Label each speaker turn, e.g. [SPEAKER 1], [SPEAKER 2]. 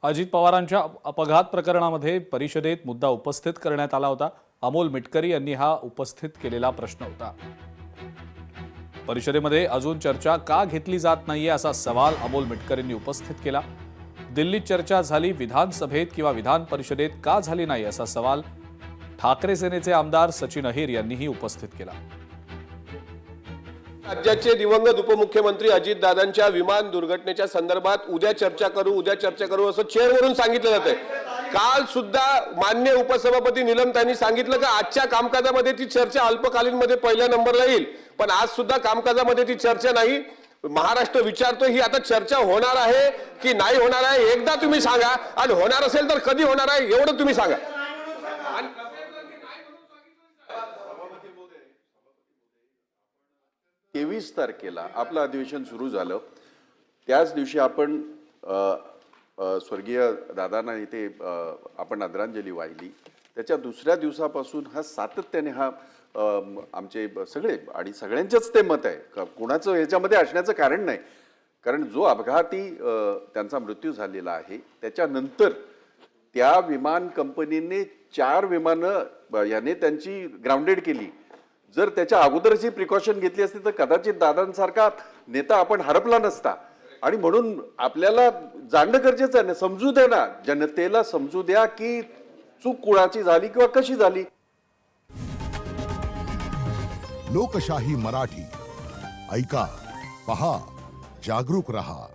[SPEAKER 1] अजित पवारांच्या अपघात प्रकरणामध्ये परिषदेत मुद्दा उपस्थित करण्यात आला होता। अमोल मिटकरी यांनी हा उपस्थित केलेला प्रश्न होता। परिषदेमध्ये अजून चर्चा का घेतली जात नाहीये असा सवाल अमोल मिटकरींनी उपस्थित केला। दिल्लीत चर्चा झाली, विधानसभेत किंवा विधान परिषदेत का झाली नाही असा सवाल ठाकरे सेनेचे आमदार सचिन अहिर यांनीही उपस्थित केला।
[SPEAKER 2] राज्याचे दिवंगत उपमुख्यमंत्री अजितदादांच्या विमान दुर्घटनेच्या संदर्भात उद्या चर्चा करू असं चेअरवरून सांगितलं जातंय। काल सुद्धा मान्य उपसभापती निलमताईंनी सांगितलं की आजच्या कामकाजामध्ये ती चर्चा अल्पकालीन मध्ये पहिल्या नंबरला येईल, पण आज सुद्धा कामकाजामध्ये ती चर्चा नाही। महाराष्ट्र विचारतो ही आता चर्चा होणार आहे की नाही होणार आहे, एकदा तुम्ही सांगा, आणि होणार असेल तर कधी होणार आहे एवढं तुम्ही सांगा।
[SPEAKER 3] 23 तारखेला आपलं अधिवेशन सुरू झालं। त्याच दिवशी आपण स्वर्गीय दादांना इथे आपण आदरांजली वाहिली। त्याच्या दुसऱ्या दिवसापासून हा सातत्याने हा आमचे सगळे आणि सगळ्यांचंच ते मत आहे, कोणाचं याच्यामध्ये असण्याचं कारण नाही, कारण जो अपघाती त्यांचा मृत्यू झालेला आहे त्याच्यानंतर त्या विमान कंपनीने 4 विमानं याने त्यांची ग्राउंडेड केली। जर त्याच्या अगोदरची प्रिकॉशन घेतली असती तर कदाचित दादांसारखा नेता आपण हरपला नसता। आणि म्हणून आपल्याला जाणणं गरजेचं आहे ना, समजू द्या ना, जनतेला समजू द्या की चूक कुणाची झाली किंवा कशी झाली।
[SPEAKER 4] लोकशाही मराठी ऐका, पहा, जागरूक रहा।